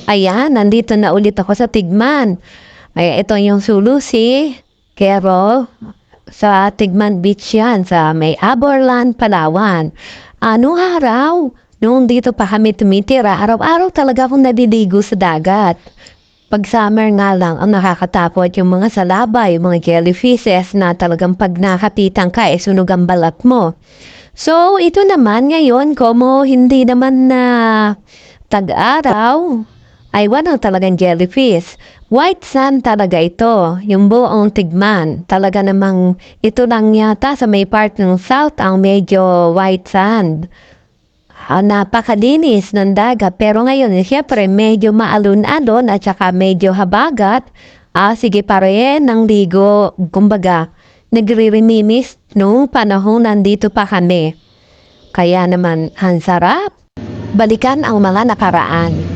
Ayan, nandito na ulit ako sa Tigman. Ay, ito yung Sulusi, Quero, sa Tigman Beach yan, sa may Aborlan, Palawan. Ano araw? Noong dito pa kami tumitira, araw-araw talaga akong naliligo sa dagat. Pag summer nga lang, ang nakakatakot yung mga salabay, yung mga jellyfishes na talagang pag nakapitan ka, sunog ang balat mo. So, ito naman ngayon, como hindi naman na tag-araw, ay walang talagang jellyfish. White sand talaga ito, yung buong Tigman. Talaga namang ito lang yata sa may part ng south ang medyo white sand. Napakalinis ng dagat pero ngayon siyempre medyo maalon-alon at saka medyo habagat. Sige pa rin ng ligo. Kumbaga, nagre-reminis nung panahon nandito pa kami. Kaya naman, ang sarap. Balikan ang mga nakaraan.